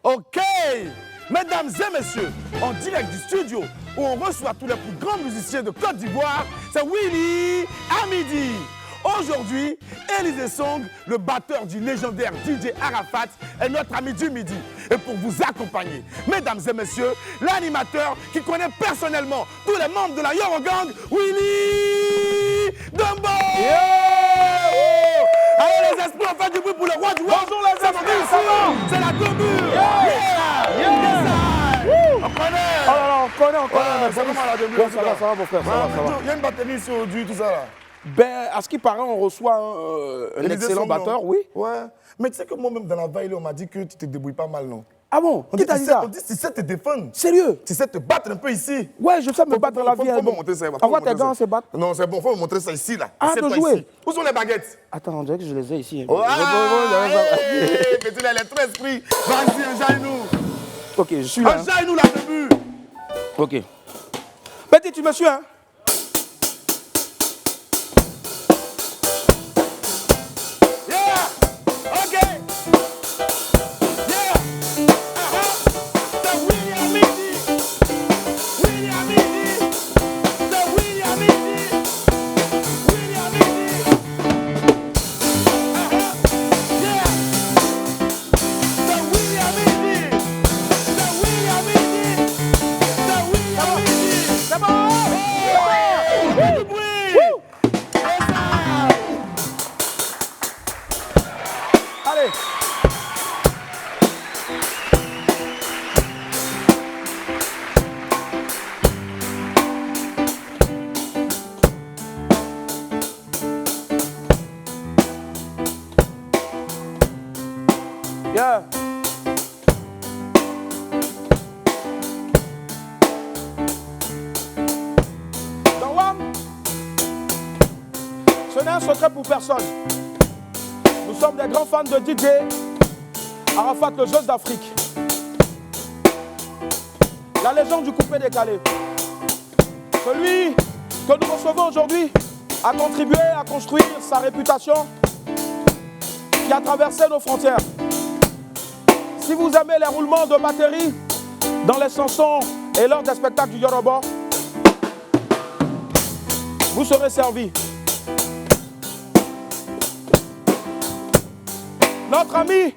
Ok, mesdames et messieurs, en direct du studio où on reçoit tous les plus grands musiciens de Côte d'Ivoire, c'est Willy à midi. Aujourd'hui, Élisée Song, le batteur du légendaire DJ Arafat, est notre ami du midi. Et pour vous accompagner, mesdames et messieurs, l'animateur qui connaît personnellement tous les membres de la Yoro Gang, Willy Dumbo. Yeah! Allez les esprits, on fait du bruit pour le roi du roi. Bonjour les esprits, c'est la Dumbo. On connaît. Oh là là, on connaît. C'est comment la Dumbo? Ça va mon frère, ça va. Il y a une batterie ici aujourd'hui, tout ça là. Ben, à ce qui paraît, on reçoit un excellent batteur, oui. Ouais. Mais tu sais que moi-même, dans la veille, on m'a dit que tu te débrouilles pas mal, non? Ah bon? Qui t'a dit ça? On dit que tu sais te défendre. Sérieux? Tu sais te battre un peu ici. Ouais, je sais me battre dans la vie. Faut me montrer ça. Envoie tes gants, c'est battre. Non, c'est bon, faut me montrer ça ici, là. Ah, de jouer. Ici. Où sont les baguettes? Attends, on dirait que je les ai ici. Petit, là, il est très esprit. Vas-y, enjaille-nous. Ok, je suis là. Enjaille-nous, là, début. Ok. Petit, tu me suis, hein? Yeah. Dawam, ce n'est un secret pour personne. Nous sommes des grands fans de DJ Arafat, le Zeus d'Afrique. La légende du coupé décalé. Celui que nous recevons aujourd'hui a contribué à construire sa réputation qui a traversé nos frontières. Si vous aimez les roulements de batterie dans les chansons et lors des spectacles du Yoruba, vous serez servi. Notre ami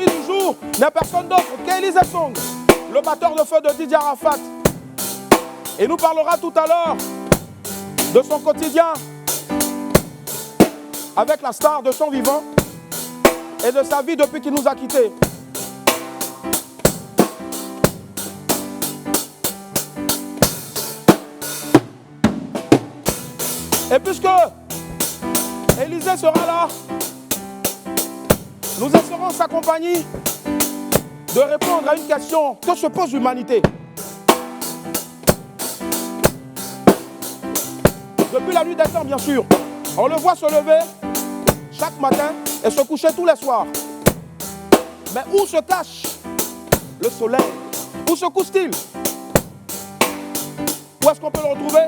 du jour n'est personne d'autre qu'Élisée Song, le batteur de feu de DJ Arafat. Et nous parlera tout à l'heure de son quotidien avec la star de son vivant et de sa vie depuis qu'il nous a quittés. Et puisque Élisée sera là, nous essaierons sa compagnie de répondre à une question que se pose l'humanité. Depuis la nuit des temps, bien sûr, on le voit se lever chaque matin et se coucher tous les soirs. Mais où se cache le soleil? Où se couche-t-il? Où est-ce qu'on peut le retrouver?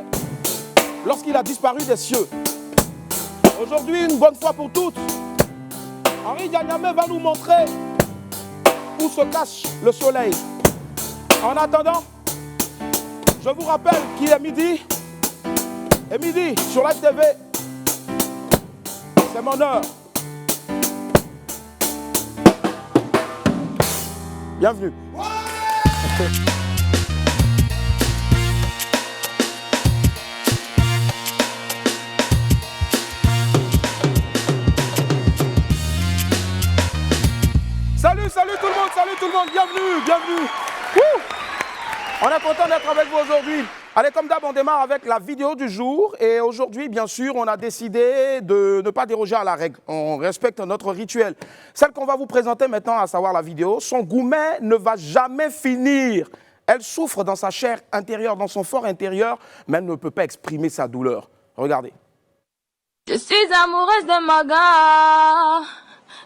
Lorsqu'il a disparu des cieux. Aujourd'hui, une bonne fois pour toutes, Henri Dianyame va nous montrer où se cache le soleil. En attendant, je vous rappelle qu'il est midi. Et midi sur Live TV, c'est mon heure. Bienvenue. Salut tout le monde, bienvenue. Wouh! On est content d'être avec vous aujourd'hui. Allez, comme d'hab, on démarre avec la vidéo du jour. Et aujourd'hui, bien sûr, on a décidé de ne pas déroger à la règle. On respecte notre rituel. Celle qu'on va vous présenter maintenant, à savoir la vidéo, son gourmet ne va jamais finir. Elle souffre dans sa chair intérieure, dans son fort intérieur, mais elle ne peut pas exprimer sa douleur. Regardez. Je suis amoureuse de ma gare.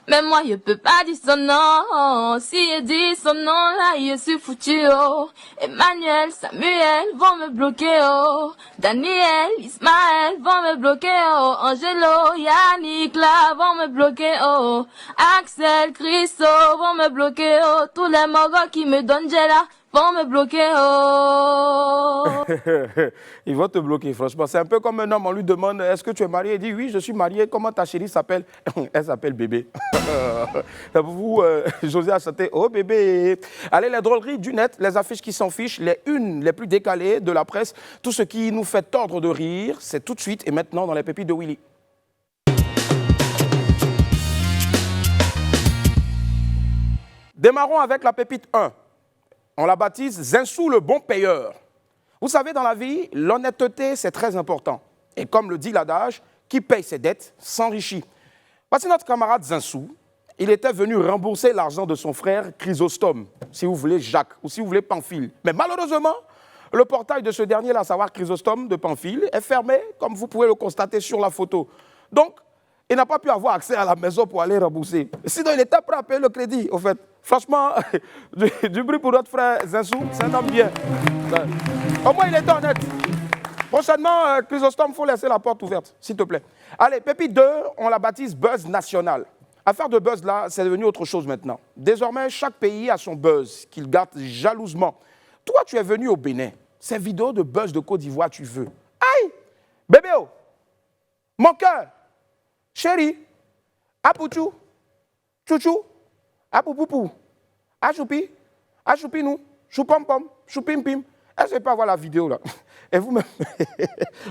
Mais moi, je peux pas dire son nom. Si je dis son nom, là, je suis foutu, oh. Emmanuel, Samuel vont me bloquer, oh. Daniel, Ismaël vont me bloquer, oh. Angelo, Yannick, là, vont me bloquer, oh. Axel, Christo vont me bloquer, oh. Tous les mogos qui me donnent là vont me bloquer, oh. Ils vont te bloquer, franchement. C'est un peu comme un homme, on lui demande, est-ce que tu es marié? Il dit, oui, je suis marié. Comment ta chérie s'appelle? Elle s'appelle bébé. Pour vous, José a chanté, oh bébé. Allez, les drôleries du net, les affiches qui s'en fichent, les unes les plus décalées de la presse, tout ce qui nous fait tordre de rire, c'est tout de suite et maintenant dans les pépites de Willy. Démarrons avec la pépite 1. On la baptise Zinsou le bon payeur. Vous savez, dans la vie, l'honnêteté, c'est très important. Et comme le dit l'adage, qui paye ses dettes s'enrichit. Voici notre camarade Zinsou. Il était venu rembourser l'argent de son frère Chrysostome, si vous voulez Jacques, ou si vous voulez Pamphile. Mais malheureusement, le portail de ce dernier, à savoir Chrysostome de Pamphile, est fermé, comme vous pouvez le constater sur la photo. Donc, il n'a pas pu avoir accès à la maison pour aller rembourser. Sinon, il était prêt à payer le crédit, au fait. Franchement, du bruit pour notre frère Zinsou, c'est un homme bien. Au moins, il est honnête. Prochainement, Chrysostome, il faut laisser la porte ouverte, s'il te plaît. Allez, pépite 2, on la baptise Buzz National. Affaire de buzz, là, c'est devenu autre chose maintenant. Désormais, chaque pays a son buzz qu'il garde jalousement. Toi, tu es venu au Bénin. Ces vidéos de buzz de Côte d'Ivoire, tu veux. Aïe! Bébé, oh! Mon cœur! Chérie! Apouchou! Chouchou! Apoupoupou! Achoupi! Achoupinou! Choupom-pom! Choupim-pim! Est-ce que je ne peux pas voir la vidéo, là? Et vous-même,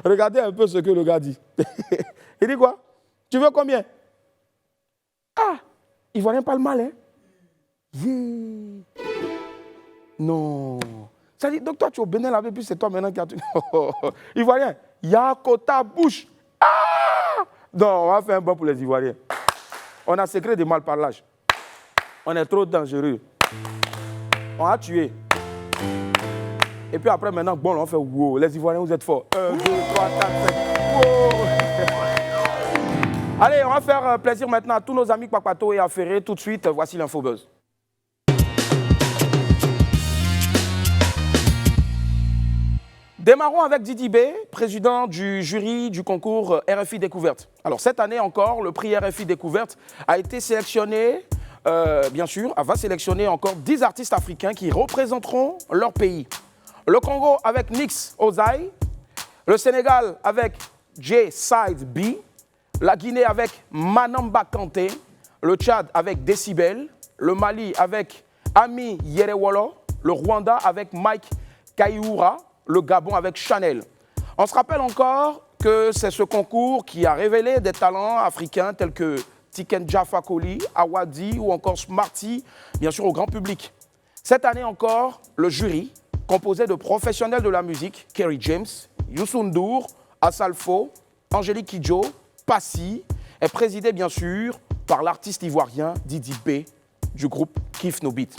regardez un peu ce que le gars dit. Il dit quoi? Tu veux combien? Ah! Il ne voit rien pas le mal, hein? Yeah. Non. Ça dit, donc toi, tu es au Bénin là, puis c'est toi maintenant qui as tout. Ivoirien, Yakota bouche. Ah! Non, on va faire un bon pour les Ivoiriens. On a secret de malparlage. On est trop dangereux. On a tué. Et puis après, maintenant, bon, on fait wow. Les Ivoiriens, vous êtes forts. 1, 2, 3, 4, 5. Wow. Allez, on va faire plaisir maintenant à tous nos amis Kpakpato et Affairés. Tout de suite, voici l'Infobuzz. Démarrons avec Didi B, président du jury du concours RFI Découverte. Alors cette année encore, le prix RFI Découverte a été sélectionné, bien sûr, va sélectionner encore 10 artistes africains qui représenteront leur pays. Le Congo avec Nix Ozaï, le Sénégal avec J-Side B, la Guinée avec Manamba Kanté, le Tchad avec Décibel, le Mali avec Ami Yerewolo, le Rwanda avec Mike Kaioura, le Gabon avec Chanel. On se rappelle encore que c'est ce concours qui a révélé des talents africains tels que Tiken Jah Fakoly, Awadi ou encore Smarty, bien sûr au grand public. Cette année encore, le jury, composé de professionnels de la musique, Kerry James, Youssou N'Dour, Asalfo, Angélique Kidjo, Passy, est présidé bien sûr par l'artiste ivoirien Didi B du groupe Kiff No Beat.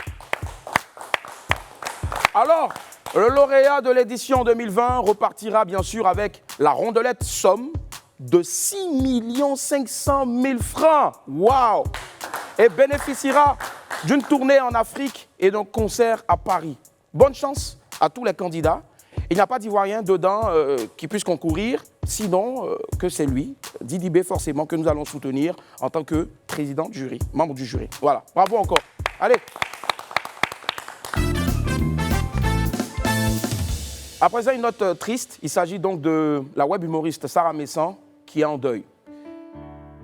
Alors, le lauréat de l'édition 2020 repartira bien sûr avec la rondelette somme de 6 500 000 francs. Waouh! Et bénéficiera d'une tournée en Afrique et d'un concert à Paris. Bonne chance à tous les candidats. Il n'y a pas d'Ivoirien dedans qui puisse concourir, sinon que c'est lui, Didi B forcément, que nous allons soutenir en tant que président du jury, membre du jury. Voilà, bravo encore. Allez. À présent, une note triste. Il s'agit donc de la web humoriste Sarah Messan qui est en deuil.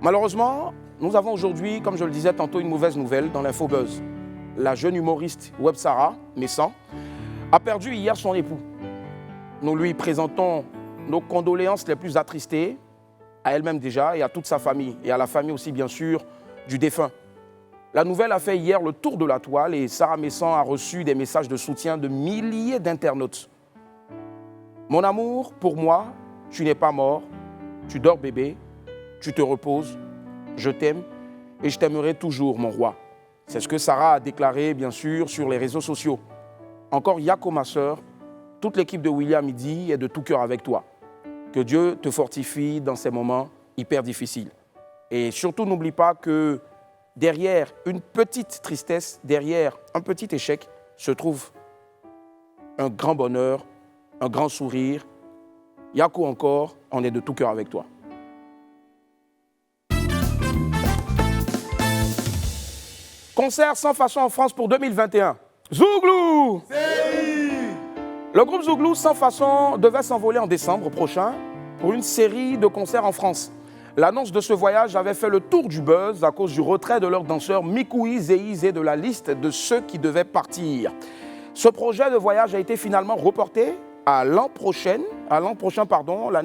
Malheureusement, nous avons aujourd'hui, comme je le disais tantôt, une mauvaise nouvelle dans l'Infobuzz. La jeune humoriste web Sarah Messan a perdu hier son époux. Nous lui présentons nos condoléances les plus attristées, à elle-même déjà et à toute sa famille, et à la famille aussi bien sûr du défunt. La nouvelle a fait hier le tour de la toile et Sarah Messan a reçu des messages de soutien de milliers d'internautes. Mon amour, pour moi, tu n'es pas mort, tu dors bébé, tu te reposes, je t'aime et je t'aimerai toujours, mon roi. C'est ce que Sarah a déclaré, bien sûr, sur les réseaux sociaux. Encore Yako, ma sœur, toute l'équipe de William Midi est de tout cœur avec toi. Que Dieu te fortifie dans ces moments hyper difficiles. Et surtout, n'oublie pas que derrière une petite tristesse, derrière un petit échec, se trouve un grand bonheur, un grand sourire. Yakou encore, on est de tout cœur avec toi. Concert sans façon en France pour 2021. Zouglou! Le groupe Zouglou sans façon devait s'envoler en décembre prochain pour une série de concerts en France. L'annonce de ce voyage avait fait le tour du buzz à cause du retrait de leurs danseurs Mikoui, Zéizé de la liste de ceux qui devaient partir. Ce projet de voyage a été finalement reporté à l'année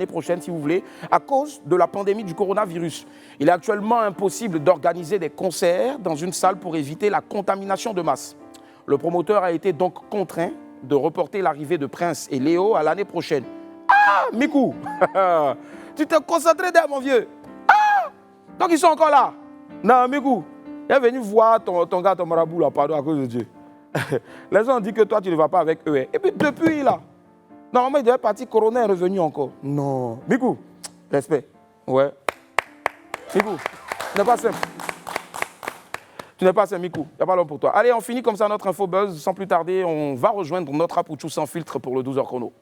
prochaine si vous voulez, à cause de la pandémie du coronavirus. Il est actuellement impossible d'organiser des concerts dans une salle pour éviter la contamination de masse. Le promoteur a été donc contraint de reporter l'arrivée de Prince et Léo à l'année prochaine. Ah, Mikou, tu t'es concentré derrière mon vieux. Ah, donc ils sont encore là. Non, Mikou, il est venu voir ton gars, ton marabout là, pardon, à cause de Dieu. Les gens ont dit que toi, tu ne vas pas avec eux. Et puis depuis là, normalement, il devait partir, Corona est revenu encore. Non. Mikou, respect. Ouais. Mikou, tu n'es pas simple. Tu n'es pas simple, Mikou. Il n'y a pas l'homme pour toi. Allez, on finit comme ça notre info buzz. Sans plus tarder, on va rejoindre notre Apouchou sans filtre pour le 12h chrono.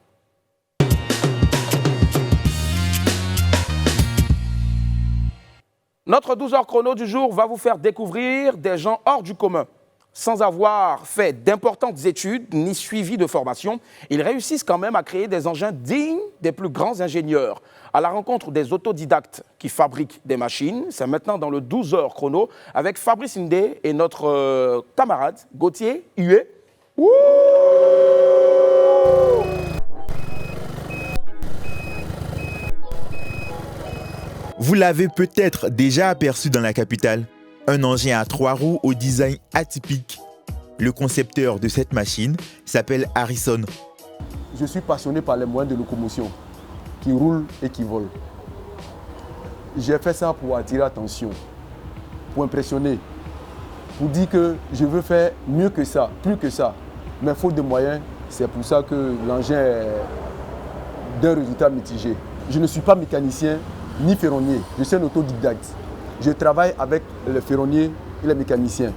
Notre 12h chrono du jour va vous faire découvrir des gens hors du commun. Sans avoir fait d'importantes études ni suivi de formation, ils réussissent quand même à créer des engins dignes des plus grands ingénieurs. À la rencontre des autodidactes qui fabriquent des machines, c'est maintenant dans le 12h chrono avec Fabrice Ndé et notre camarade Gauthier Hué. Vous l'avez peut-être déjà aperçu dans la capitale. Un engin à 3 roues au design atypique. Le concepteur de cette machine s'appelle Harrison. Je suis passionné par les moyens de locomotion qui roulent et qui volent. J'ai fait ça pour attirer l'attention, pour impressionner, pour dire que je veux faire mieux que ça, plus que ça. Mais faute de moyens, c'est pour ça que l'engin est d'un résultat mitigé. Je ne suis pas mécanicien ni ferronnier, je suis un autodidacte. Je travaille avec les ferronniers et les mécaniciens.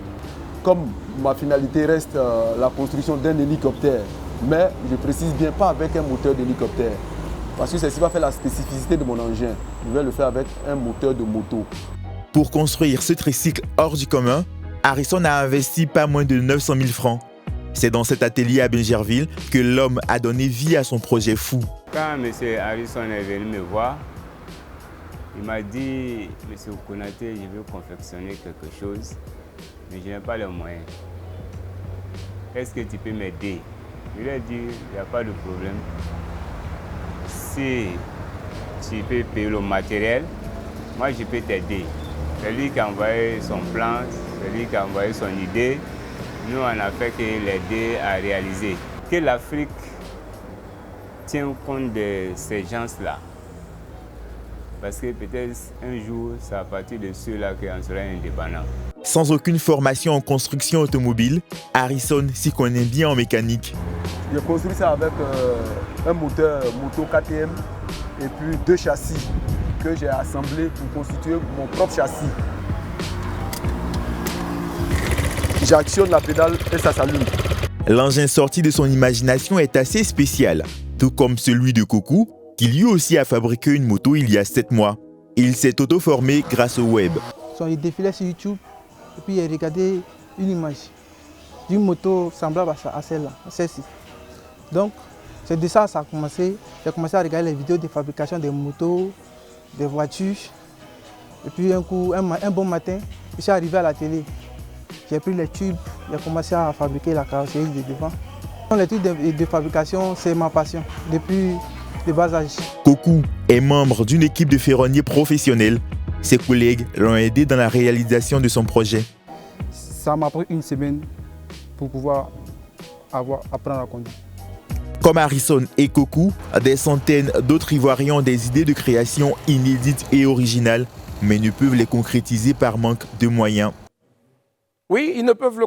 Comme ma finalité reste la construction d'un hélicoptère, mais je précise bien pas avec un moteur d'hélicoptère. Parce que c'est ce qui va faire la spécificité de mon engin. Je vais le faire avec un moteur de moto. Pour construire ce tricycle hors du commun, Harrison a investi pas moins de 900 000 francs. C'est dans cet atelier à Bingerville que l'homme a donné vie à son projet fou. Quand M. Harrison est venu me voir, il m'a dit, M. Konaté, je veux confectionner quelque chose, mais je n'ai pas les moyens. Est-ce que tu peux m'aider? Je lui ai dit, il n'y a pas de problème. Si tu peux payer le matériel, moi je peux t'aider. C'est lui qui a envoyé son plan, c'est lui qui a envoyé son idée. Nous, on a fait que l'aider à réaliser. Que l'Afrique tient compte de ces gens-là. Parce que peut-être un jour, c'est à partir de ceux-là qu'on sera indépendant. Sans aucune formation en construction automobile, Harrison s'y connaît bien en mécanique. J'ai construit ça avec un moteur moto KTM et puis 2 châssis que j'ai assemblés pour constituer mon propre châssis. J'actionne la pédale et ça s'allume. L'engin sorti de son imagination est assez spécial, tout comme celui de Kokou, qui lui aussi a fabriqué une moto il y a 7 mois. Il s'est auto-formé grâce au web. Il défilait sur YouTube et puis il regardait une image d'une moto semblable à celle-ci. Donc, c'est de ça que ça a commencé. J'ai commencé à regarder les vidéos de fabrication des motos, des voitures. Et puis un bon matin, je suis arrivé à la télé. J'ai pris les tubes, j'ai commencé à fabriquer la carrosserie de devant. Les tubes de fabrication, c'est ma passion depuis le bas âge. Kokou est membre d'une équipe de ferronniers professionnels. Ses collègues l'ont aidé dans la réalisation de son projet. Ça m'a pris 1 semaine pour pouvoir apprendre à conduire. Comme Harrison et Kokou, des centaines d'autres Ivoiriens ont des idées de création inédites et originales, mais ne peuvent les concrétiser par manque de moyens. Oui, ils ne peuvent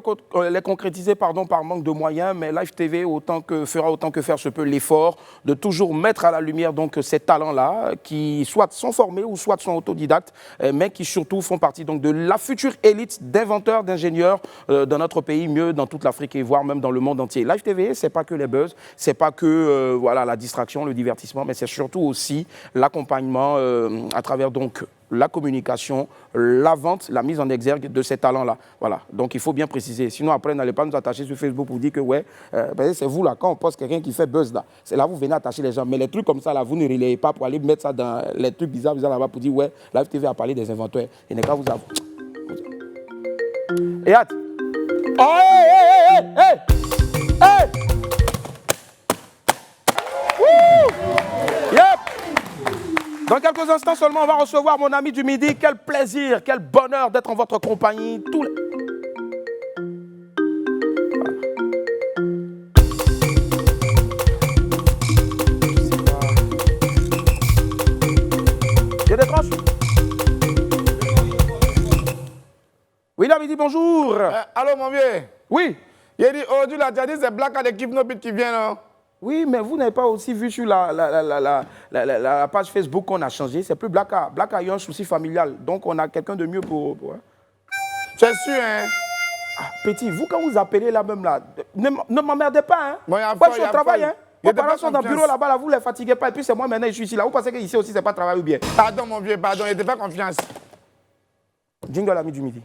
les concrétiser par manque de moyens, mais Live TV fera autant que faire se peut l'effort de toujours mettre à la lumière donc ces talents-là, qui soit sont formés ou soit sont autodidactes, mais qui surtout font partie donc de la future élite d'inventeurs, d'ingénieurs dans notre pays, mieux dans toute l'Afrique et voire même dans le monde entier. Live TV, c'est pas que les buzz, c'est pas que voilà la distraction, le divertissement, mais c'est surtout aussi l'accompagnement à travers donc la communication, la vente, la mise en exergue de ces talents-là. Voilà. Donc, il faut bien préciser. Sinon, après, n'allez pas nous attacher sur Facebook pour dire que, ouais, c'est vous, là, quand on poste quelqu'un qui fait buzz, là, c'est là, vous venez attacher les gens. Mais les trucs comme ça, là, vous ne relayez pas pour aller mettre ça dans les trucs bizarres là-bas pour dire, ouais, Live TV a parlé des inventeurs. Il n'est qu'à vous avouer. Et hâte. Oh, hey, hey, hey, hey, hey. Woo! Yep. Dans quelques instants seulement, on va recevoir mon ami du midi. Quel plaisir, quel bonheur d'être en votre compagnie. Il y a des tranches? Oui, là, midi, bonjour. Allô, mon vieux? Oui. Il a dit, aujourd'hui, la dit c'est Black Ad Keep No Beat qui vient, là. Oui, mais vous n'avez pas aussi vu sur la page Facebook qu'on a changé. C'est plus Black A. Black A, il y a un souci familial. Donc, on a quelqu'un de mieux pour C'est sûr, hein? Ah, petit, vous, quand vous appelez là-même, là, ne m'emmerdez pas, hein? Bon, je suis au travail, hein? Vos parents sont dans le bureau là-bas, là, vous ne les fatiguez pas. Et puis, c'est moi maintenant, je suis ici. Là, vous pensez qu'ici aussi, c'est pas travail ou bien? Pardon, mon vieux, pardon, il n'était pas confiance. Jingle, ami du midi.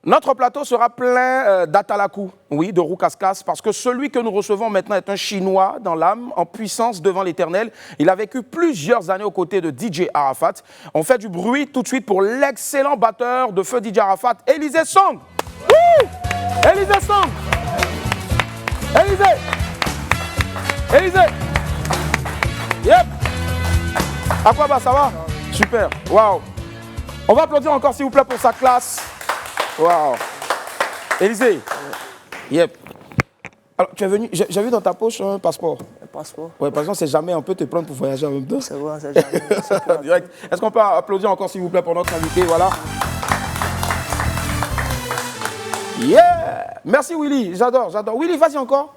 Notre plateau sera plein d'atalakou, oui, de roukaskas, parce que celui que nous recevons maintenant est un Chinois dans l'âme, en puissance devant l'Éternel. Il a vécu plusieurs années aux côtés de DJ Arafat. On fait du bruit tout de suite pour l'excellent batteur de feu DJ Arafat, Élisée Song. Wouh! Élisée Song. Élisée. Élisée. Yep. À quoi va, ça va? Super. Waouh. On va applaudir encore, s'il vous plaît, pour sa classe. Waouh. Élisée. Yep. Alors, tu es venu, j'ai vu dans ta poche un passeport. Un passeport? Ouais, par exemple, c'est jamais, on peut te prendre pour voyager en même temps. C'est vrai, c'est jamais. Direct. Est-ce qu'on peut applaudir encore, s'il vous plaît, pour notre invité? Voilà. Yeah. Merci, Willy. J'adore, j'adore. Willy, vas-y encore.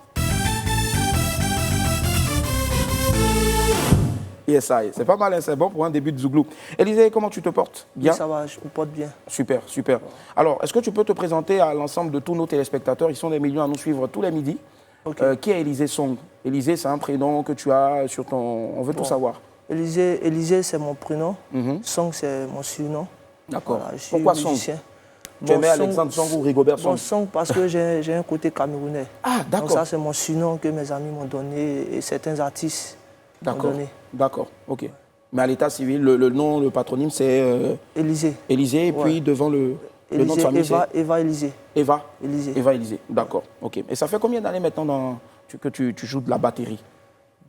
Yes, ça y est. C'est pas mal, hein, c'est bon pour un début de Zouglou. Élisée, comment tu te portes? Bien? Oui, ça va, je me porte bien. Super, super. Alors, est-ce que tu peux te présenter à l'ensemble de tous nos téléspectateurs? Ils sont des millions à nous suivre tous les midis. Okay. Qui est Élisée Song? Élisée, c'est un prénom que tu as sur ton... On veut tout savoir. Élisée, c'est mon prénom. Song, c'est mon surnom. D'accord. Voilà, pourquoi Song? Tu aimais Alexandre Song ou Rigobert Song? Song parce que j'ai un côté camerounais. Ah, d'accord. Donc ça, c'est mon surnom que mes amis m'ont donné et certains artistes m'ont donné. D'accord, ok. Mais à l'état civil, le nom, le patronyme, c'est... Élisée. Élisée, et puis devant le nom de famille, c'est... Eva Élisée. Eva Élisée. Eva Élisée, d'accord, ok. Et ça fait combien d'années maintenant que tu joues de la batterie?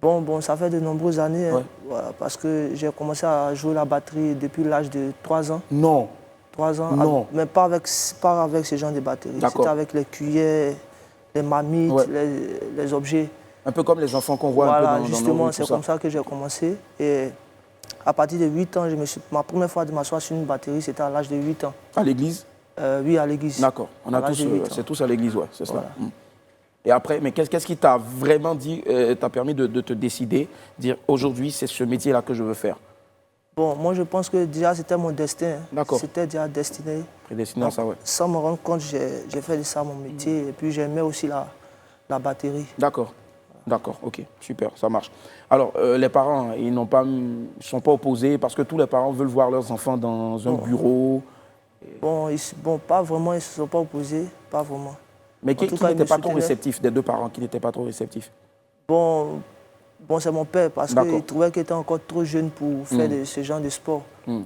Bon, ça fait de nombreuses années, hein, voilà, parce que j'ai commencé à jouer la batterie depuis l'âge de 3 ans. Non. 3 ans, non. Mais pas avec ce genre de batterie. C'était avec les cuillères, les marmites, les objets. Un peu comme les enfants qu'on voit voilà, un peu dans justement, c'est comme ça que j'ai commencé. Et à partir de 8 ans, ma première fois de m'asseoir sur une batterie, c'était à l'âge de 8 ans. À l'église? Oui, à l'église. D'accord. On a tous, c'est tous à l'église, ouais, c'est voilà. Ça. Et après, mais qu'est-ce qui t'a vraiment dit, t'a permis de te décider, dire aujourd'hui, c'est ce métier-là que je veux faire? Bon, moi je pense que déjà c'était mon destin. D'accord. C'était déjà destiné. Prédestiné à ça, ouais. Sans me rendre compte, j'ai fait de ça mon métier. Et puis j'aimais aussi la batterie. D'accord. D'accord, ok, super, ça marche. Alors, les parents, ils ne sont pas opposés parce que tous les parents veulent voir leurs enfants dans un bureau. Bon, pas vraiment, ils ne se sont pas opposés, pas vraiment. Mais qui n'était pas trop réceptif, des deux parents, qui n'étaient pas trop réceptifs? Bon, c'est mon père parce qu'il trouvait qu'il était encore trop jeune pour faire ce genre de sport. Mais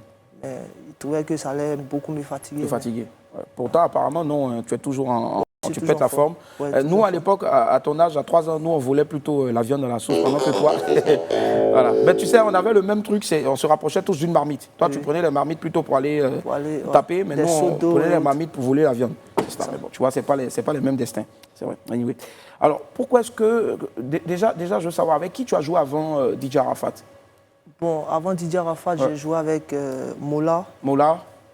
il trouvait que ça allait beaucoup me fatiguer. Fatigué. Ouais. Pourtant, apparemment, non, tu es toujours tu pètes la forme. Ouais, nous, à l'époque, à ton âge, à 3 ans, nous, on volait plutôt la viande dans la sauce pendant que toi... voilà. Mais tu sais, on avait le même truc, on se rapprochait tous d'une marmite. Toi, tu prenais les marmites plutôt pour aller taper, mais nous, on prenait les marmites pour voler la viande. Mais bon, tu vois, ce n'est pas les mêmes destins. C'est vrai. Anyway. Alors, pourquoi est-ce que... Déjà, je veux savoir, avec qui tu as joué avant DJ Arafat? Bon, avant Didier Arafat, j'ai joué avec Mola,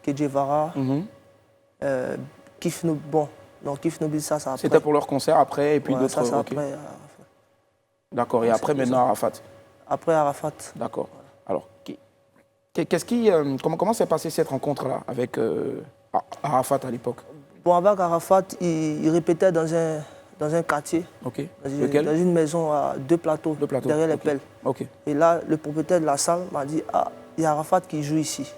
Kedjevara, Kif Nobile. Bon, non, Kif Nobile, ça après. C'était pour leur concert après, et puis d'autres. Ça, après. D'accord, et après maintenant Arafat. Après Arafat. D'accord. Alors, comment s'est passée cette rencontre-là avec Arafat à l'époque? Bon, avec Arafat, il répétait dans un quartier. Ok. Dans une maison à deux plateaux derrière les pelles. Ok. Et là, le propriétaire de la salle m'a dit, ah, il y a Arafat qui joue ici.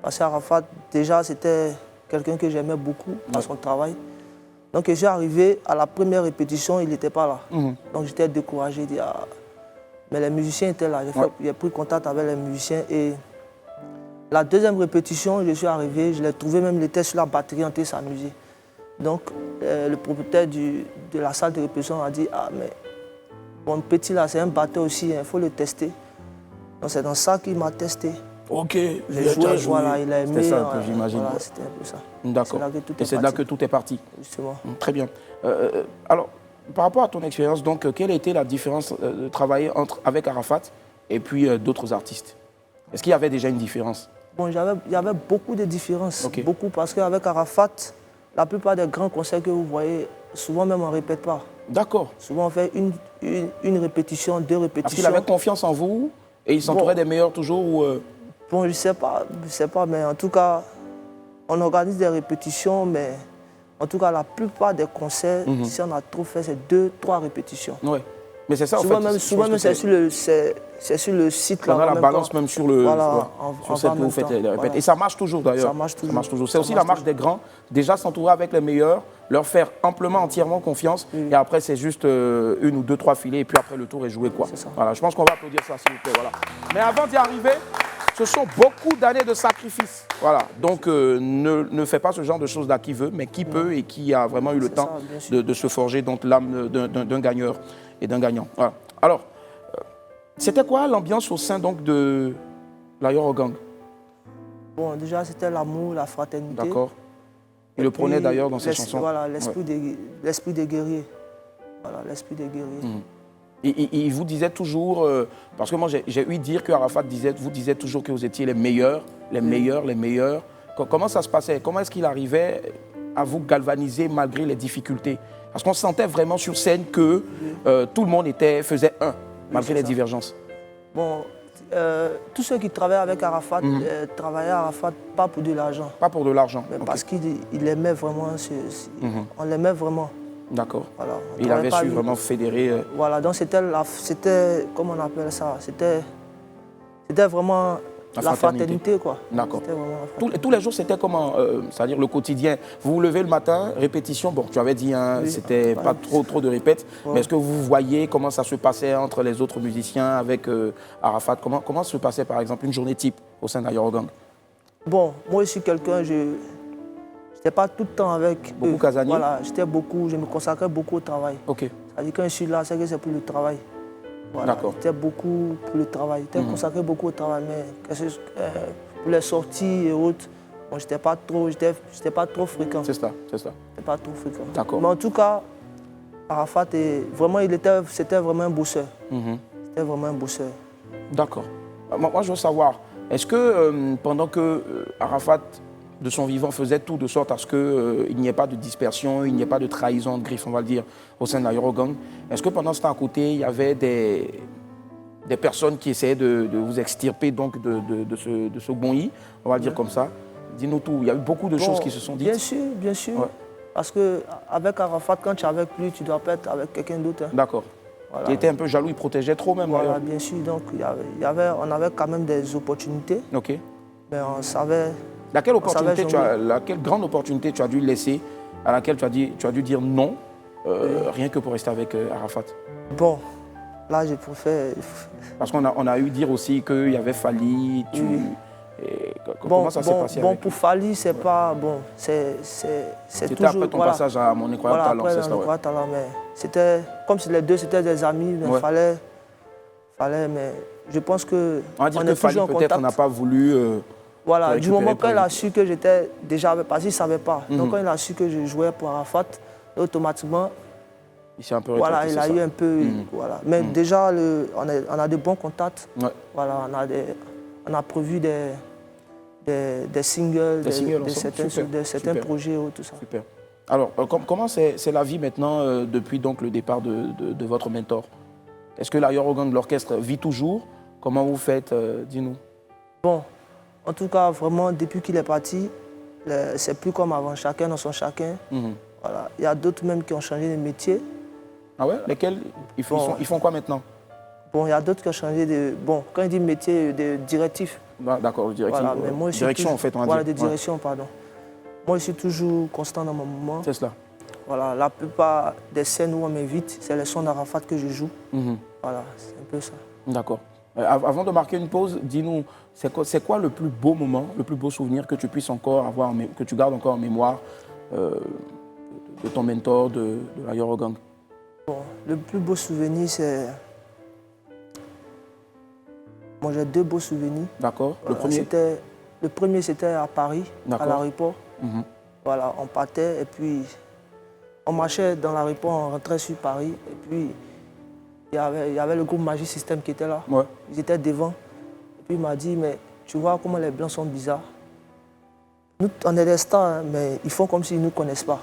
Parce qu'Arafat, déjà, c'était quelqu'un que j'aimais beaucoup dans son travail. Donc, je suis arrivé, à la première répétition, il n'était pas là. Donc, j'étais découragé. Dit, ah. Mais les musiciens étaient là. J'ai pris contact avec les musiciens. Et la deuxième répétition, je suis arrivé, je l'ai trouvé, même il était sur la batterie en train de s'amuser. Donc, le propriétaire de la salle de répétition a dit, ah, mais mon petit là, c'est un batteur aussi, il faut le tester. Donc, c'est dans ça qu'il m'a testé. Ok, les joueurs, voilà, il a aimé. C'était ça un peu, j'imagine. Voilà, c'était un peu ça. D'accord. Et c'est là que tout est parti. Justement. Très bien. Alors, par rapport à ton expérience, donc, quelle a été la différence de travailler avec Arafat et puis d'autres artistes? Est-ce qu'il y avait déjà une différence? Bon, il y avait beaucoup de différences. Okay. Beaucoup, parce qu'avec Arafat, la plupart des grands concerts que vous voyez, souvent même on ne répète pas. D'accord. Souvent on fait une répétition, deux répétitions. Parce qu'il avait confiance en vous et il s'entourait des meilleurs toujours ou Bon, je ne sais pas, mais en tout cas, on organise des répétitions, mais en tout cas, la plupart des concerts, si on a trop fait, c'est 2-3 répétitions. Oui, mais c'est ça souvent en fait. Souvent même, c'est sur le site. Là, la balance même sur le... Voilà, sur celle que vous faites les répètes. Voilà. Et ça marche toujours d'ailleurs. Ça marche toujours. C'est aussi la marche des grands, déjà s'entourer avec les meilleurs, leur faire amplement, entièrement confiance, et après c'est juste une ou deux, trois filets, et puis après le tour est joué, quoi. Voilà, je pense qu'on va applaudir ça, s'il vous plaît. Voilà. Mais avant d'y arriver, ce sont beaucoup d'années de sacrifices. Voilà. Donc ne fais pas ce genre de choses là qui veut, mais qui peut et qui a vraiment eu le temps de se forger donc l'âme d'un gagneur et d'un gagnant. Voilà. Alors, c'était quoi l'ambiance au sein donc de l'Ayorogang? Bon, déjà c'était l'amour, la fraternité. D'accord. Il le prenait d'ailleurs dans ses chansons. Voilà, l'esprit des guerriers. Voilà, l'esprit des guerriers. Il vous disait toujours, parce que moi j'ai eu dire que Arafat vous disait toujours que vous étiez les meilleurs, les meilleurs, les meilleurs. Comment ça se passait? Comment est-ce qu'il arrivait à vous galvaniser malgré les difficultés? Parce qu'on sentait vraiment sur scène que tout le monde faisait un, malgré les divergences. Bon, tous ceux qui travaillaient avec Arafat travaillaient Arafat pas pour de l'argent. Pas pour de l'argent. Parce qu'il aimait vraiment, on l'aimait vraiment. D'accord. Voilà, il avait su vraiment fédérer. Voilà, donc c'était, comment on appelle ça? C'était vraiment la fraternité, quoi. D'accord. Tous les jours, c'était comment? C'est-à-dire le quotidien. Vous vous levez le matin, répétition. Bon, tu avais dit, hein, c'était pas trop de répètes. Mais est-ce que vous voyez comment ça se passait entre les autres musiciens avec Arafat? Comment se passait, par exemple, une journée type au sein d'Ayorogang? Bon, moi, je suis quelqu'un, je n'étais pas tout le temps avec beaucoup casanier. Voilà, je me consacrais beaucoup au travail. Ok. C'est-à-dire quand je suis là, c'est que c'est pour le travail. Voilà, d'accord. J'étais beaucoup pour le travail. J'étais consacré beaucoup au travail, mais pour les sorties et autres, bon, j'étais pas trop fréquent. C'est ça. J'étais pas trop fréquent. D'accord. Mais en tout cas, Arafat, c'était vraiment un bosseur. C'était vraiment un bosseur. D'accord. Moi, je veux savoir, est-ce que pendant que Arafat de son vivant faisait tout de sorte à ce qu'il n'y ait pas de dispersion, il n'y ait pas de trahison, de griffe, on va le dire, au sein de l'Ayorogang. Est-ce que pendant ce temps à côté, il y avait des personnes qui essayaient de vous extirper donc de ce bonyi, on va le dire comme ça? Dis-nous tout, il y a eu beaucoup de choses qui se sont dites. Bien sûr. Ouais. Parce qu'avec Arafat, quand tu es avec lui, tu dois pas être avec quelqu'un d'autre. Hein. D'accord. Voilà. Il était un peu jaloux, il protégeait trop même. Voilà, bien sûr. Donc on avait quand même des opportunités. Ok. Mais on savait... Laquelle grande opportunité tu as dû laisser, à laquelle tu as dû dire non, rien que pour rester avec Arafat? Bon, là je préfère... Parce qu'on a eu dire aussi qu'il y avait Fali, comment ça s'est passé Bon, pour Fali, c'est pas... Bon, c'est C'était toujours... après ton passage à Mon Incroyable Talent, c'est ça? Mon Incroyable Talent, mais c'était... Comme si les deux, c'était des amis, mais fallait... Mais je pense que... On va dire que Fali, peut-être, n'a pas voulu... Voilà, du moment qu'il a su que j'étais déjà avec, parce qu'il ne savait pas. Donc quand il a su que je jouais pour Arafat, automatiquement, Il s'est un peu Voilà, rétracté, il a c'est eu ça. un peu... Voilà. Mais déjà, on a de bons contacts. Ouais. Voilà, on a prévu des singles, Des singles de ensemble. certains Super. projets, tout ça. Super. Alors, comment c'est la vie maintenant depuis donc, le départ de votre mentor? Est-ce que la Yoro Gang, l'orchestre, vit toujours? Comment vous faites? Dis-nous. Bon, en tout cas, vraiment, depuis qu'il est parti, c'est plus comme avant, chacun dans son chacun. Voilà. Il y a d'autres même qui ont changé de métier. Ah ouais? Lesquels ils font quoi maintenant? Bon, il y a d'autres qui ont changé de... Bon, quand il dit métier, de directif. D'accord, direction. Voilà, mais moi, je suis Direction, toujours- en fait, on va Voilà, dire. de direction, pardon. Moi, je suis toujours constant dans mon mouvement. C'est cela. Voilà, la plupart des scènes où on m'invite, c'est les sons d'Arafat que je joue. Voilà, c'est un peu ça. D'accord. Avant de marquer une pause, dis-nous, c'est quoi le plus beau moment, le plus beau souvenir que tu puisses encore avoir, que tu gardes encore en mémoire de ton mentor, de la Yoro Gang? Bon, le plus beau souvenir, c'est... Moi, j'ai deux beaux souvenirs. D'accord. Voilà, Le premier? c'était à Paris, à D'accord. l'aéroport. Voilà, on partait et puis on marchait dans l'aéroport, on rentrait sur Paris. Et puis, il y avait le groupe Magic System qui était là. Ouais. Ils étaient devant. Et puis, il m'a dit, mais tu vois comment les Blancs sont bizarres. Nous, on est des stars, hein, mais ils font comme s'ils ne nous connaissent pas.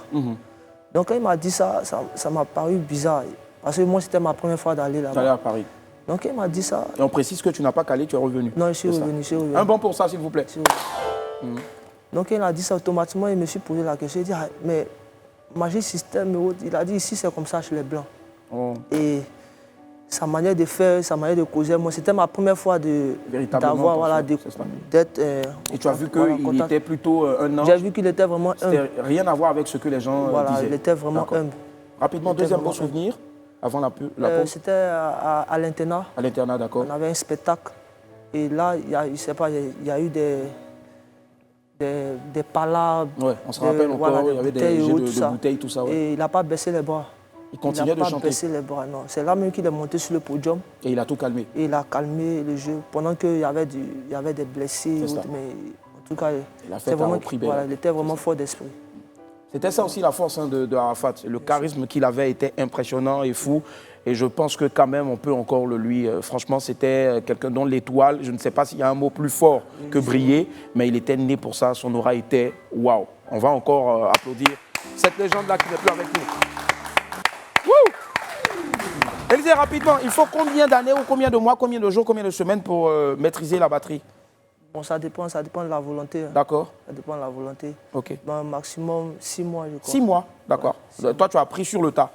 Donc, quand il m'a dit ça m'a paru bizarre. Parce que moi, c'était ma première fois d'aller Tu es allé là-bas. à Paris. Donc, il m'a dit ça. Et on précise que tu n'as pas calé, tu es revenu. Non, je suis C'est ça. revenu. Un bon pour ça, s'il vous plaît. Donc, il a dit ça automatiquement, il me suis posé la question. Il dit, ah, mais Magic System, il a dit, ici, c'est comme ça chez les Blancs. Oh. Et sa manière de faire, sa manière de causer, moi, c'était ma première fois Véritablement, d'avoir, voilà, c'est ça. d'être... Et tu as vu voilà, qu'il contact. était plutôt un ange. J'ai vu qu'il était vraiment humble. C'était rien à voir avec ce que les gens Voilà, disaient. il était vraiment D'accord. humble. Rapidement, Il était deuxième beau vraiment souvenir, avant la pause. C'était à l'internat. À l'internat, d'accord. On avait un spectacle. Et là, il y a eu des palabres. Ouais, on se rappelle encore, voilà, il y avait des bouteilles et jets autres, de bouteilles, tout ça. Ouais. Et il n'a pas baissé les bras. Il continuait de n'a pas chanter. baissé les bras, non. C'est là même qu'il est monté sur le podium. Et il a tout calmé. Et il a calmé le jeu. Pendant qu'il y avait des blessés. C'est ça. Mais en tout cas, La c'est fête a vraiment, repris belle. voilà, il était vraiment fort d'esprit. C'était ça aussi la force de Arafat. Le charisme qu'il avait était impressionnant et fou. Et je pense que quand même, on peut encore le lui. Franchement, c'était quelqu'un dont l'étoile, je ne sais pas s'il y a un mot plus fort que briller, mais il était né pour ça. Son aura était waouh. On va encore applaudir cette légende-là qui n'est plus avec nous. Wouh! Élisée, rapidement, il faut combien d'années ou combien de mois, combien de jours, combien de semaines pour maîtriser la batterie? Bon, ça dépend de la volonté. Hein. D'accord. Ça dépend de la volonté. Ok. Ben, maximum 6 mois, je crois. 6 mois, d'accord. Toi, tu as appris sur le tas.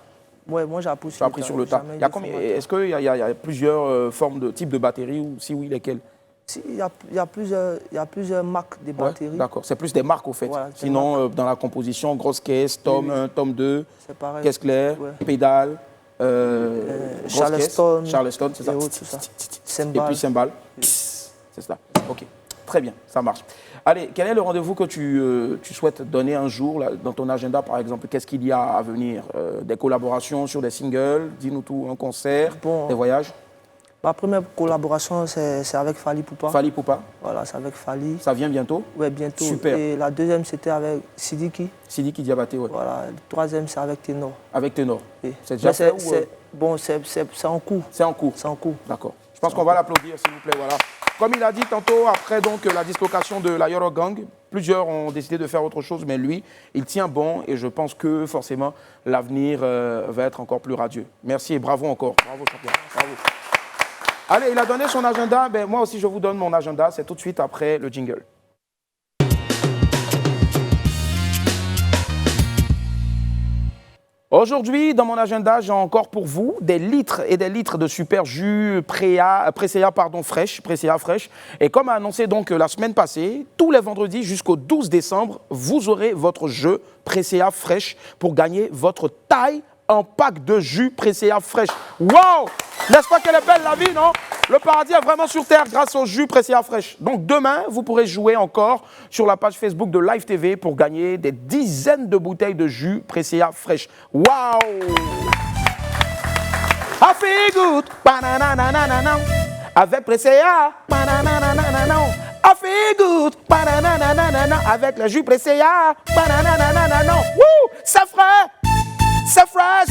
Ouais, moi j'ai appris Tu as appris sur le tas. Jamais Il y a de combien- formateur. Est-ce qu'il y a plusieurs formes de types de batteries ou si oui, lesquelles? Si, il y a plusieurs marques de Ouais, batteries. d'accord. C'est plus des marques au fait. Voilà, des Sinon, dans la composition, grosse caisse, tome 1, tome 2, C'est pareil. caisse claire, Ouais. pédale, grosse Charleston, caisse, Charleston, c'est ça. et autres, tout ça. Et Cymbales. puis cymbale. C'est ça. Ok. Très bien, ça marche. Allez, quel est le rendez-vous que tu souhaites donner un jour là, dans ton agenda, par exemple? Qu'est-ce qu'il y a à venir? Des collaborations sur des singles? Dis-nous tout. Un concert? Bon. Des voyages? Ma première collaboration, c'est avec Fally Poupa. Fally Poupa? Voilà, c'est avec Fally. Ça vient bientôt? Ouais, bientôt. Super. Et la deuxième, c'était avec Sidiki. Sidiki Diabaté, ouais. Voilà. Le troisième, c'est avec Ténor. Avec Ténor. Et- C'est déjà Mais fait ou, Bon, c'est en cours. C'est en cours. C'est en cours. D'accord. Je pense qu'on va l'applaudir, s'il vous plaît. Voilà. Comme il a dit tantôt, après donc, la dislocation de la Yoro Gang, plusieurs ont décidé de faire autre chose, mais lui, il tient bon et je pense que forcément, l'avenir va être encore plus radieux. Merci et bravo encore. Bravo, champion. Bravo. Allez, il a donné son agenda. Ben, moi aussi, je vous donne mon agenda. C'est tout de suite après le jingle. Aujourd'hui, dans mon agenda, j'ai encore pour vous des litres et des litres de super jus Presea fraîche. Et comme annoncé donc la semaine passée, tous les vendredis jusqu'au 12 décembre, vous aurez votre jeu Presea fraîche pour gagner votre taille en pack de jus Presea fraîche. Wow! N'est-ce pas qu'elle est belle la vie, non? Le paradis est vraiment sur terre grâce au jus Presea fraîche. Donc demain, vous pourrez jouer encore sur la page Facebook de Live TV pour gagner des dizaines de bouteilles de jus Presea fraîche. Wow! I feel good, ba-na-na-na-na-na. Avec Presea, ba-na-na-na-na-na. I feel good, ba-na-na-na-na-na. Avec le jus Presea, ba-na-na-na-na-na. Woo! C'est frais, c'est fresh,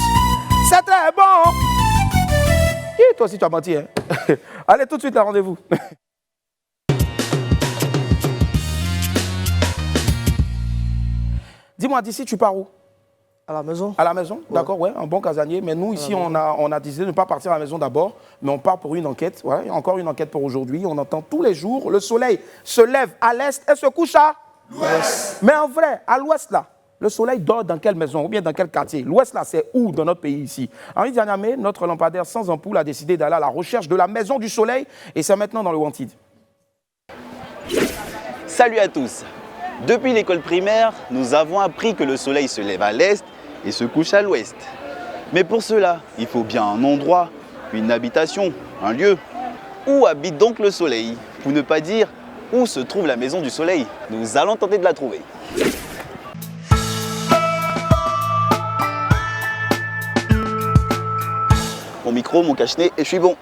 C'est très bon. Et toi aussi, tu as menti. Hein? Allez, tout de suite, le rendez-vous. Dis-moi, d'ici, tu pars où? À la maison. À la maison, d'accord, ouais, un bon casanier. Mais nous, ici, on a décidé de ne pas partir à la maison d'abord, mais on part pour une enquête. Voilà, il y a encore une enquête pour aujourd'hui. On entend tous les jours, le soleil se lève à l'est et se couche à l'ouest. Mais en vrai, à l'ouest, là, le soleil dort dans quelle maison ou bien dans quel quartier? L'ouest, là, c'est où dans notre pays ici? Henri Dianyamé, notre lampadaire sans ampoule, a décidé d'aller à la recherche de la maison du soleil et c'est maintenant dans le Wanted. Salut à tous. Depuis l'école primaire, nous avons appris que le soleil se lève à l'est et se couche à l'ouest. Mais pour cela, il faut bien un endroit, une habitation, un lieu. Où habite donc le soleil? Pour ne pas dire où se trouve la maison du soleil. Nous allons tenter de la trouver. Mon micro, mon cache-nez et je suis bon.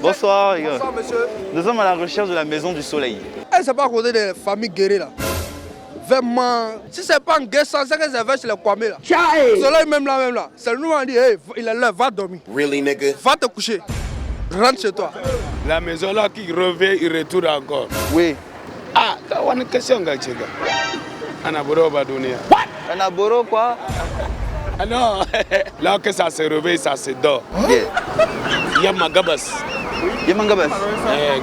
Bonsoir les gars. Bonsoir monsieur. Nous sommes à la recherche de la maison du soleil. C'est pas à côté des familles guéries là. Vraiment, si c'est pas un guet sans, c'est que c'est vers chez les Kwame là. Le soleil même là. C'est nous on dit, hey, il est là, va dormir. Really nigga? Va te coucher. Rentre chez toi. La maison là qui revient, il retourne encore. Oui. Ah, t'as une question gachega. Anaboro Badonia. Anaboro quoi? Ah non, là que ça se réveille, ça se dort. Yeah. Yama Gabas. Yama Gabas?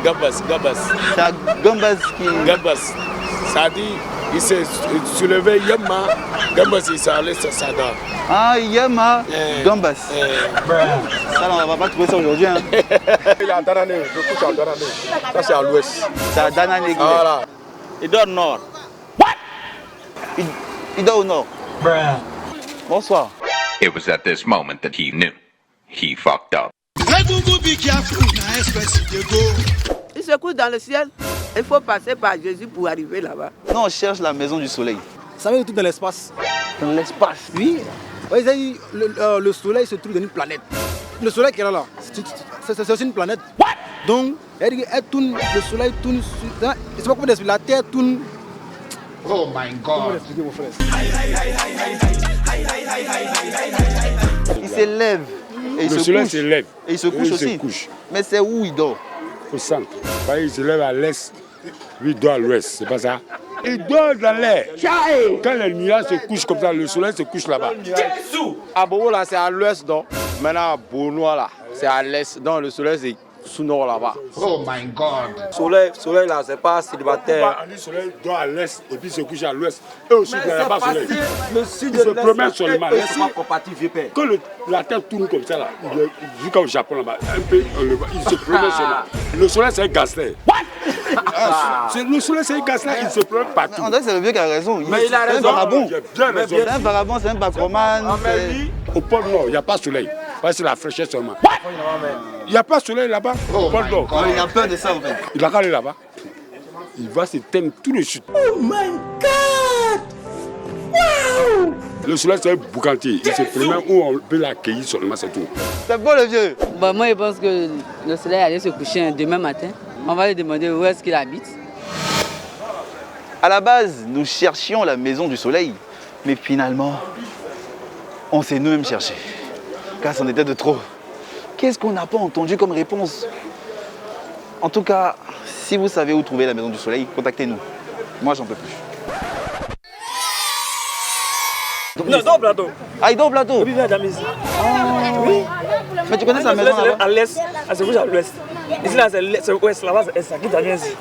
Gabas. C'est Gambas qui... Gabas. Ça dit, il s'est soulevé Yama, Gambas il s'est allé, ça dort. Ah, Yama, Gambas. Ça, on va pas trouver ça aujourd'hui. Hein. Il est à Danané, je couche à Danané. Ça, c'est à l'ouest. C'est à Danané. Voilà. Il dort au nord. What? Il dort au nord. Bonsoir. It was at this moment that he knew. He fucked up. Il se couche dans le ciel. Il faut passer par Jésus pour arriver là-bas. Non, on cherche la maison du soleil. Ça veut dire tout dans l'espace. Dans l'espace? Oui. Le soleil se trouve dans une planète. Le soleil qui est là, c'est aussi une planète. What? Donc, elle tourne, le soleil tourne, je ne sais pas comment expliquer, la terre tourne. Oh my God. Comment expliquer vos frères? Il s'élève. Et le soleil se lève. Et il se couche aussi. Mais c'est où il dort? Au centre. Il se lève à l'est, lui il dort à l'ouest, c'est pas ça? Il dort dans l'air. Quand les nuages se couchent comme ça, le soleil se couche là-bas. À Bobo là, c'est à l'ouest, donc. Maintenant, à Bonois là, c'est à l'est, donc le soleil c'est sous nord là-bas. Oh my God. Soleil là, c'est pas célibataire. Le soleil dort à l'est et puis se couche à l'ouest. Et aussi, il n'y a pas soleil. Le sud Il se promène seulement. Quand la terre tourne comme ça, là, jusqu'au Japon là-bas, un peu, il se promène seulement. Le soleil, c'est un gazelle. Le soleil, c'est un gazelle, il se promène partout. On dirait que c'est le vieux qui a raison. Mais il a raison. C'est un vagabond. C'est un vagabond, c'est un bacroman. Au pôle Nord, il n'y a pas de soleil. C'est la fraîcheur seulement. Il n'y a pas de soleil là-bas. Au pôle Nord. Il a peur de ça en fait. Il a qu'à aller là-bas. Il va s'éteindre tout de suite. Oh my God! Wow! Le soleil, c'est un boucantier. Il se promène où on peut l'accueillir seulement, c'est tout. C'est bon le vieux. Bah, moi, je pense que le soleil allait se coucher demain matin. On va lui demander où est-ce qu'il habite. À la base, nous cherchions la maison du soleil. Mais finalement, on s'est nous-mêmes cherché. Car c'en était de trop. Qu'est-ce qu'on n'a pas entendu comme réponse? En tout cas, si vous savez où trouver la maison du soleil, contactez-nous. Moi, j'en peux plus. Non, il dort au plateau. Ah, il dort au plateau? Oui, il vient à Damis. Oui. Mais tu connais sa maison là-bas? À l'est, elle se couche à l'ouest. Ici, là, c'est l'ouest, là-bas, c'est ça quitte à bien ici.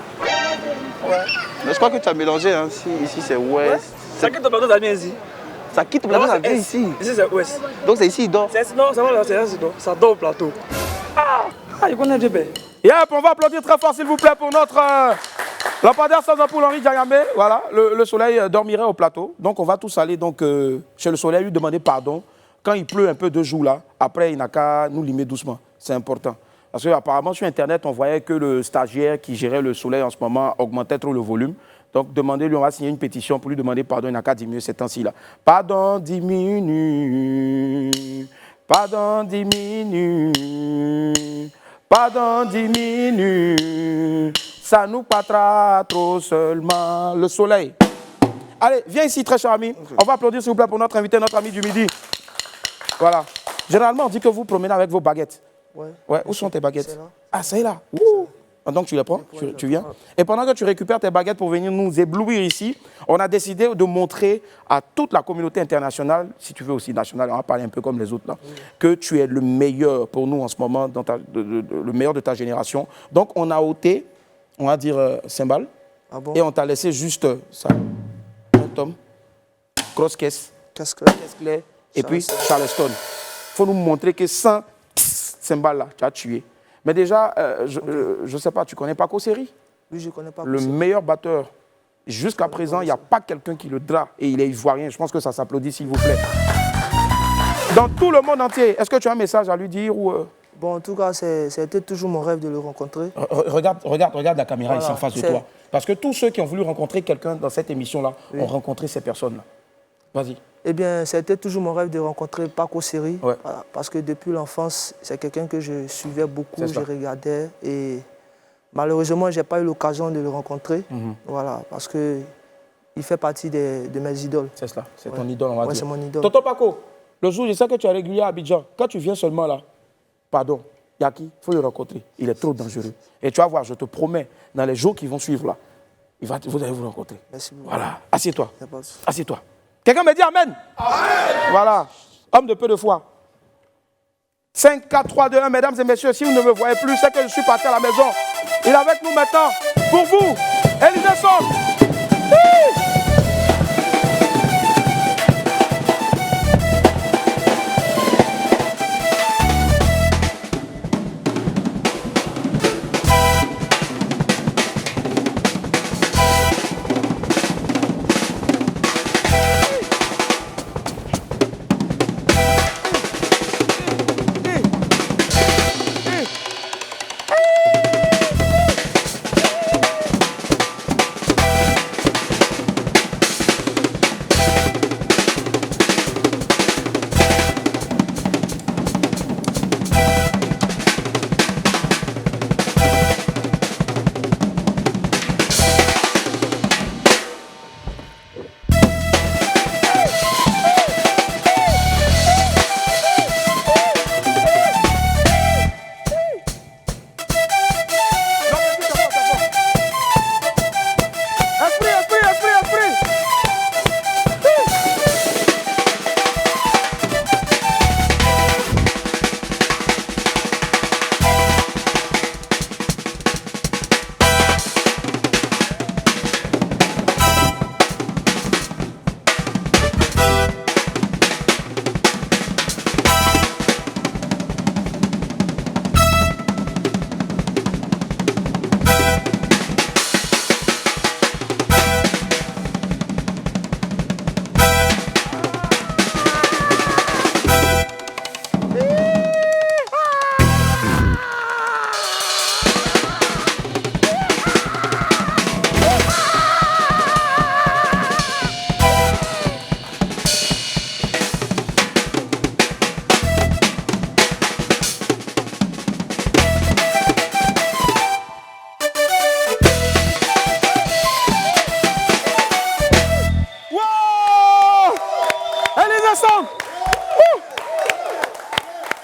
Mais je crois que tu as mélangé, hein. Ici, c'est ouest. Ça quitte au plateau, ça vient ici. Ça quitte au plateau, ça vient ici. Ici, c'est ouest. Donc, c'est ici, il dort? Non, ça va là, c'est là, ça dort au plateau. Ah, je connais Dieu. Yep, on va applaudir très fort, s'il vous plaît, pour notre lampadaire sans ampoule Henri Dianyamé. Voilà, le soleil dormirait au plateau. Donc, on va tous aller chez le soleil, lui demander pardon. Quand il pleut un peu 2 jours là, après, il n'a qu'à nous limer doucement. C'est important. Parce qu'apparemment, sur Internet, on voyait que le stagiaire qui gérait le soleil en ce moment augmentait trop le volume. Donc, demandez-lui, on va signer une pétition pour lui demander pardon. Il n'a qu'à diminuer ces temps-ci là. Pardon, diminue. Pardon, diminue. Pardon, diminue. Ça nous patera trop seulement. Le soleil. Allez, viens ici, très cher ami. On va applaudir, s'il vous plaît, pour notre invité, notre ami du midi. Voilà. Généralement, on dit que vous promenez avec vos baguettes. Ouais. Ouais. Où sont tes baguettes? Là. Ah, c'est là. Ouh. Donc tu les prends, tu viens. Et pendant que tu récupères tes baguettes pour venir nous éblouir ici, on a décidé de montrer à toute la communauté internationale, si tu veux aussi nationale, on va parler un peu comme les autres là, que tu es le meilleur pour nous en ce moment, le meilleur de ta génération. Donc on a ôté, on va dire cymbale, et on t'a laissé juste ça. Un tome, grosse caisse, caisse-clé, et puis Charleston. Il faut nous montrer que sans cymbale là, tu as tué. Mais déjà, je ne sais pas, tu connais Paco Seri? Oui, je connais Paco Le Seri. meilleur batteur. Jusqu'à présent, il n'y a pas quelqu'un qui le drape et il est ivoirien. Je pense que ça s'applaudit, s'il vous plaît. Dans tout le monde entier, est-ce que tu as un message à lui dire ou Bon, en tout cas, c'était toujours mon rêve de le rencontrer. Regarde la caméra Voilà, ici en face de toi. Parce que tous ceux qui ont voulu rencontrer quelqu'un dans cette émission-là ont rencontré ces personnes-là. Vas-y. Eh bien, c'était toujours mon rêve de rencontrer Paco Seri. Ouais. Voilà, parce que depuis l'enfance, c'est quelqu'un que je suivais beaucoup, je regardais. Et malheureusement, je n'ai pas eu l'occasion de le rencontrer. Voilà, parce qu'il fait partie de mes idoles. C'est cela, c'est ton idole, on va dire. C'est mon idole. Tonton Paco, le jour, je sais que tu es régulier à Abidjan. Quand tu viens seulement là, pardon, Yaki, il faut le rencontrer. Il est trop dangereux. Et tu vas voir, je te promets, dans les jours qui vont suivre là, vous allez vous rencontrer. Merci beaucoup. Voilà, assieds-toi. Assieds-toi. Quelqu'un me dit Amen. Amen. Voilà, homme de peu de foi. 5, 4, 3, 2, 1, mesdames et messieurs, si vous ne me voyez plus, c'est que je suis parti à la maison. Il est avec nous maintenant, pour vous, Élisée Song.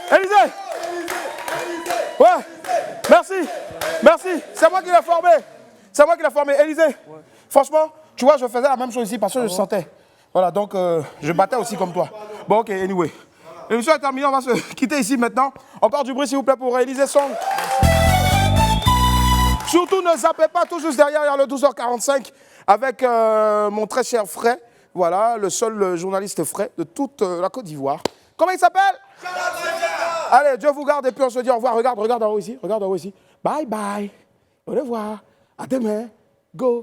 Élisée. Ouais. Merci. Merci. C'est moi qui l'ai formé. C'est moi qui l'ai formé. Élisée. Franchement, tu vois, je faisais la même chose ici parce que je sentais. Voilà, donc je battais aussi comme toi. Bon, ok, anyway. L'émission est terminée, on va se quitter ici maintenant. Encore du bruit, s'il vous plaît, pour Élisée Song. Surtout, ne zappez pas tout juste derrière, il y a le 12h45 avec mon très cher frère. Voilà, le seul journaliste frais de toute la Côte d'Ivoire. Comment il s'appelle? Allez, Dieu vous garde et puis on se dit au revoir. Regarde en haut ici. Regarde en haut ici. Bye bye. Au revoir. À demain. Go.